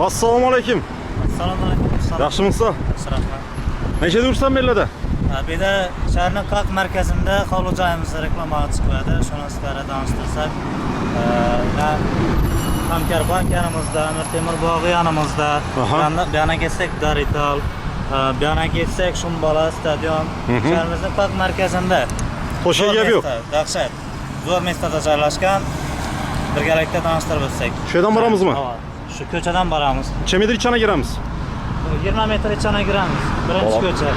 Assalomu alaykum. Assalomu alaykum. Yaxshimisiz? Rahmat. Necha yursan bellarda? Bu yerda shaharning Qaq markazida hovli joyimizni reklamaga chiqadi. Shuni sizlarga tanishtirsak, hamkor bankanimizda, Amir Temur bog'i yonimizda. Bu yana kelsak Darital, bu yana kelsak Shumbola stadion. Shaharimizning Qaq markazida. Qo'shga gap yo'q. Dahshat. Zo'r masjidda joylashgan. Birgalikda tanishtirib o'tsak. Shu yerdan boramizmi? Shu ko'chadan boramiz. Necha metr ichana kiramiz? 20 metr ichana kiramiz. Birinchi ko'cha.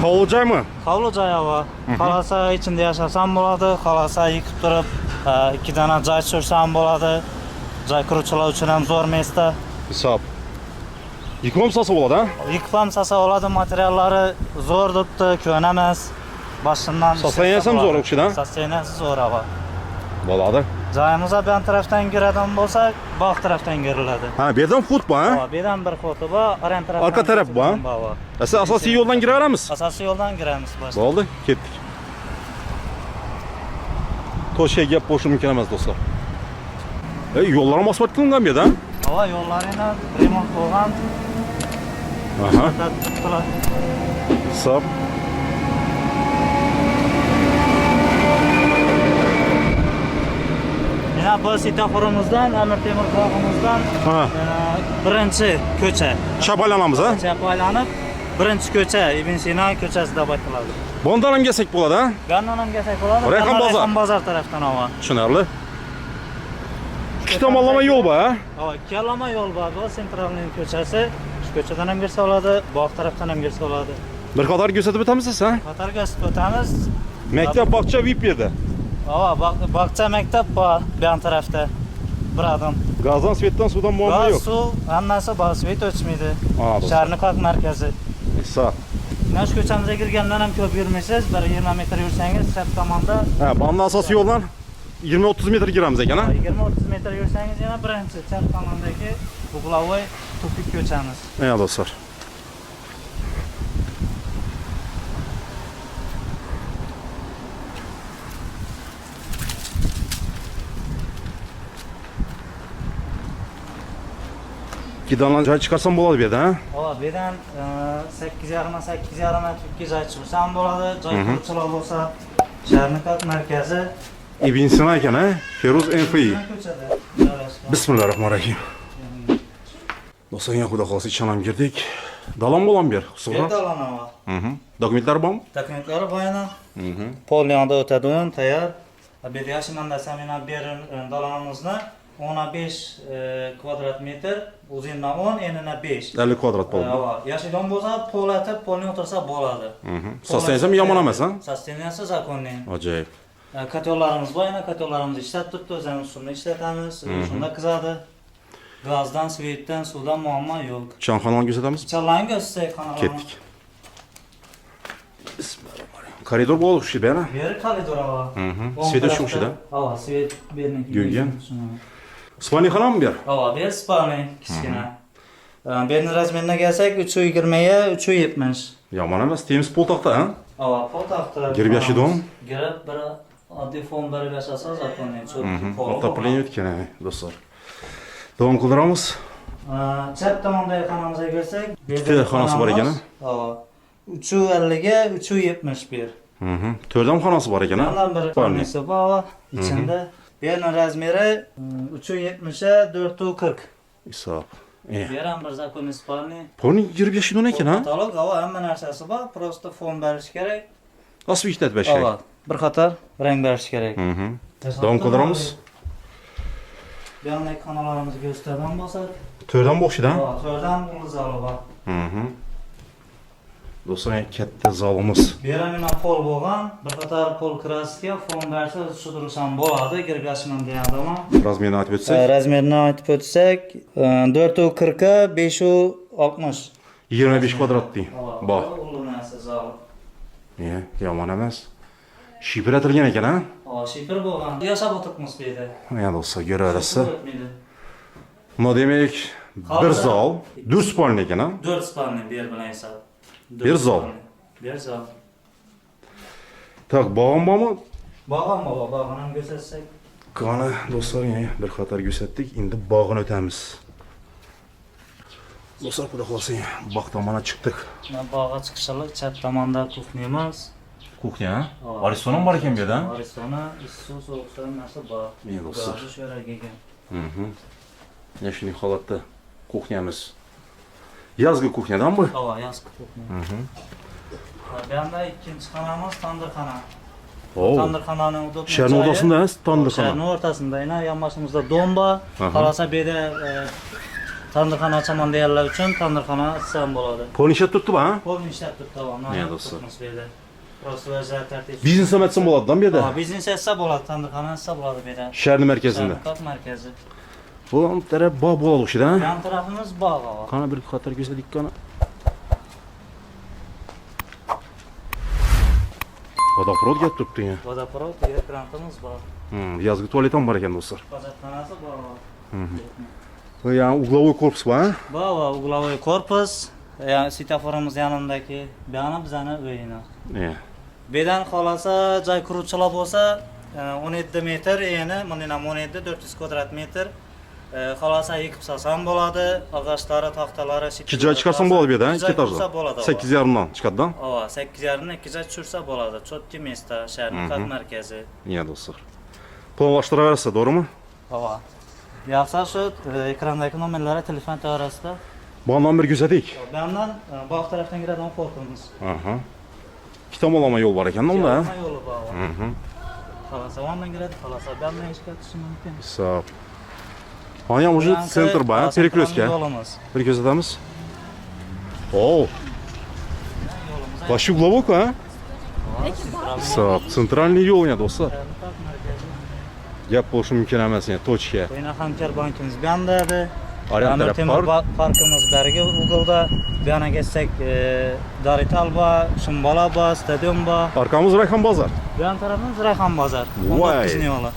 Hovli joymi? Hovli joyi bor. Xolasa ichida yashasam bo'ladi, xolasa yig'ib turib, ikki dona joy tursam bo'ladi. Joy quruvchilar uchun ham zo'r masjid. Hisob. Yıkmam sasa bo'ladi, ha? Yıkmam sasa bo'ladi, materiallari zo'r debdi, ko'na emas. Boshimdan Saslanaysan zo'r o'xshidan? Saslanaysan zo'r bor. Bo'ladi. Joyimiz bu tarafdan kiradigan bo'lsak, bog' tarafdan kiriladi. Ha, bu yerdan xut bor, ha? Bu yerdan bir xoti bor, orqa tarafdan. Arqa taraf bor. Siz asosiy yo'ldan kiraveramiz. Asosiy yo'ldan kiramiz boshqa. Bo'ldi, ketdik. To'shga gap bo'lishi mumkin emas, do'stlar. Yo'llar ham asfalt qilingan bu yerda. Hava yo'llarini remont bo'lgan. Aha. Hisob. Yana bu svetoforimizdan, Amir Temur bog'imizdan birinchi ko'cha. Chap aylanamiz, ha? Chap aylanib, birinchi ko'cha Ibn Sino ko'chasi deb aytiladi. Bundan ham kelsak bo'ladi, ha? Bundan ham kelsak bo'ladi. Rayhon bozor tarafdan havo. Tushunarli. Ikki tomonlama yo'l bor, ha? Ikki tomonlama yo'l bor. Bu sentralniy ko'chasi. Shu ko'chadan ham kirsa bo'ladi, bog' tarafdan ham kirsa bo'ladi. Bir qator ko'rsatib o'tamiz, ha? Qator ko'rsatib o'tamiz. Maktab, bog'cha VIP yerda. Bog'cha maktab bor bu tarafda. Bir adım. Gazdan, svetdan, suvdan muammo yo'q. Suv, hammasi bor, svet o'chmaydi. Shaharning Qaq markazi. Hisob. Mana shu ko'chamizga kirgandan ham ko'p yurmaysiz, bir 20 metr yursangiz, chap tomonda. Ha, bundan asosiy yo'ldan 20-30 metr kiramiz ekan, ha? 20-30 metr yursangiz yana birinchi chap tomondagi Buglavoy tupik ko'chamiz. Mana do'stlar. Gidandan joy chiqarsam bo'ladi bu yerda, ha? Bu yerdan 8,5 metr joy chiqsam bo'ladi. Joy quruvchilar bo'lsa, shaharning Qaq markazi Ibn Sino ekan, ha? Feruz NFI. Bismillahirrohmanirrohim. Do'stlar, xudo xolasa icham girdik. Dalon bo'lam ber, Sugra. Dalon bor. Dokumentlar bormi? Dokumentlari bor yana. Pol yonida o'tadigan, tayyor. Bu yerda yashiman desam, yana berin dalonimizni 15 kvadrat metr, uzundan 10, enidan 5. 50 kvadrat bo'ldi. Yashigan bo'lsa, polatib, polni o'tirsa bo'ladi. Sosteniyasi yomon emas, ha? Sosteniyasi zakonniy. Ajoyib. Kotellarimiz bor, yana kotellarimizni ishlatib turibdi, o'zimiz suvni ishlatamiz, shunda qizadi. Gazdan, svetdan, suvdan muammo yo'q. Chanxonani ko'rsatamiz? Chanxonani ko'rsatsak, xonalarni. Ketdik. Bismillahirrohmanirrohim. Koridor bo'ldi shu yerda, ha? Beri koridor bor. Svet o'shida. Svet berniki. Yo'g'an. Spalniy xonami bu yer? Bu spalniy, kichkina. Berni razmeriga kelsak 320 ga 370. Yomon emas, temiz pol taxta, ha? Pol taxta. Girib yashidon? Girib bir oddiy fon berib yashasa zakonniy. Otoplenniy o'tgan, do'stlar. Davom qildiramiz. Chap tomondagi xonamizga kelsak, ikkita xonasi bor ekan. 350 ga 371. To'rtam xonasi bor ekan, ha? Bundan bir xonasi bor, ichida. Berni razmeri 370 ga 440. Hisob. Beram bir zakonniy spalniy. Polni girib yashidon ekan, ha? Katalog, hamma narsasi bor, prosta fon berish kerak. Osvishtat bashak. Bir qator rang berish kerak. Davom qildiramiz. Bu yerda xonalarimizni ko'rsatadigan bo'lsak, to'rtam bo'xshidan? To'rtam zali bor. Do'stlar, katta zalimiz. Bu yerda mana pol bo'lgan, bir qator pol kraska, fon bersa sudrasam bo'ladi, kirib yashiman deyapman. Razmerini aytib o'tsak? Razmerini aytib o'tsak, 440 ga 560. 25 kvadrat deng. Bor. Ulanasi zali. Yomon emas. Shifratilgan ekan, ha? Shifr bo'lgan. Yashab o'tiribmiz bu yerda. Mana do'stlar, ko'raverasiz. Nima demak, bir zal, 4 spalniy ekan, ha? 4 spalniy ber bilan hisob. Bir zal. Bir zal. Tak, bog'im bormi? Bog'im bor, bog'ini ham ko'rsatsak. Qani do'stlar, bir qator ko'rsatdik. Endi bog'ini o'tamiz. Dostlar kuda kalsın. Baktan bana çıktık. Bağa çıkışılık çat tomonda kuxnyamiz. Kuxnya. Aristonam var ekan bu yerda. Aristona, issiq sovuqda narsa bor. İyi dostlar. Gazi shu yerga kelgan. Yaşlı halatda kuxnyamiz. Yazgı kuxnyadan mı? Hava yazqi kuxnya. Bu yerda ikkinchi xonamiz tandirxona. Oo. Tandirxonaning udobniy Şehrin ortasında tandır Şehrin kana. o'rtasida, yana yonboshimizda domba. Aha. Qarasa bu yerda tandirxona ochaman deganlar uchun tandirxona ichsam bo'ladi. Polnisha tuttu ha? Polni ishlab turibdi havo. Ne dostlar? Bu yerda. Просто o'zlari tartib. Biznes emetsin boladan bir Ha, de. biznes etsa bo'ladi, tandirxona etsa bo'ladi bu yerda. Şehrin merkezinde. Şarkot merkezi. Bu taraf bağ bolalı işte ha? Yan tarafımız bağ hava. Kana bir katar gösterdik kana. Vodoprovod gelip tuttun ya. Vodoprovod, grantımız bağ. Yazgı tuvaletim var ekan dostlar. Hojatxonasi bağ. Bu yani uglovoy korpus var ha? Bağ va uglovoy korpus. Yani svetoforimiz yanındaki bu yana bizani uyina. İyi. Bu yerdan xolasa joy quruvchilar bo'lsa 17 metr, eni mana 17 400 kvadrat metr. Xolasa yıkıp salsam bo'ladi. Ağaçları, taxtalari, İki joy çıkarsan bo'ladi bu yerda, ikki ikki joy qursa etajdan. bo'ladi. 8,5dan chiqadidan. Ava 8,5 2 joy tushirsa bo'ladi. Chotki место, shaharning xalq markazi. İyi dostlar. Planlaştıraversa doğru mu? Ava. Yaxshi shu ekrandagi nomerlari telefon to'g'risida. Bağından bir gözedik. Bu yandan bu tarafdan giradigan korkumuz. Aha. Kitap olama yol var ekan onda ha? Yolma yolu bağ. Xolasa ondan giradi, xolasa bu yandan ishga tushishi mumkin. Sağ. Anya уже центр ba, перекрестке. Yolumuz. Bir gözetemiz. Oo, başı uglовок ha? Sağ. Центральный yol ya dostlar. Gap bo'lishi mumkin emas ya, точка. Oyna Hamkar bankimiz bu yandadi. Aryan Amir taraf Temur park. parkimiz bergi uğulda. Bu yana geçsek Darital ba, Shumbala ba, Stadion ba. Arkamız Rayhan Bazar. Bu yan tarafımız Rayhan Bazar. Vay. 19 yolu.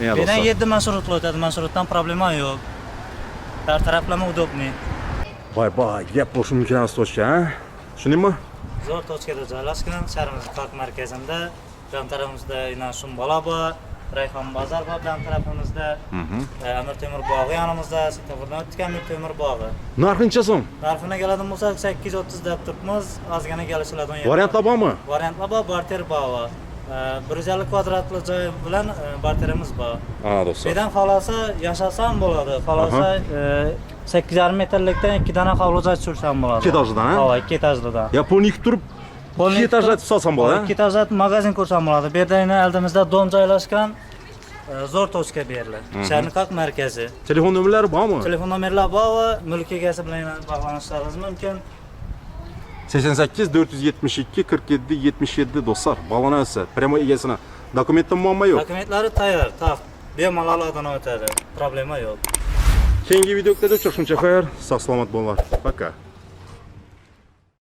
Ya Birden dostlar. 7 marşrutlu ötedi, marşruttan problema yok. Her taraflama udobniy. Vay vay, gap bo'lishi mumkin emas точка ha? Tushundingmi? Zo'r tochkada joylashgan shahrimizning park markazida. Bu yan tarafimizda yana Shumbala ba, Rayhan Bazar ba, bu yan tarafimizda Amir Temur bog'i yanimizda, Svetofordan o'tgan Amir Temur bog'i. Narxi necha so'm? Narxini keladigan bo'lsak 830 deb turibmiz. Ozgina kelishiladigan yer. Variantlar bormi? Variantlar bor, barter bor. 150 kvadratli joy bilan barterimiz bor. Ha dostlar. Bedan xolasa yashasam bo'ladi. Xolasa 8,5 metrlikdan 2 dona hovli joy tushirsam bo'ladi. 2 etajdan ha? Ha, 2 etajdan. Ya polni turib 2 etajda tutsam bo'ladi. 2 etajda magazin qursam bo'ladi. Bu yerda yana oldimizda dom joylashgan zo'r tochka beriladi. Shaharning xalq markazi. Telefon nomerlari bormi? Telefon nomerlari bor va mulk egasi bilan bog'lanishlaringiz mumkin. 88 472 47 77 dostlar. Bağlanırsa premo egesine dokumentten muamma yok. Dokumentlari tayyor, taq. Bemalol odamlar o'tadi. Problema yo'q. Keyingi videoda uchrashguncha xayr, sog' salomat bo'linglar. Пока.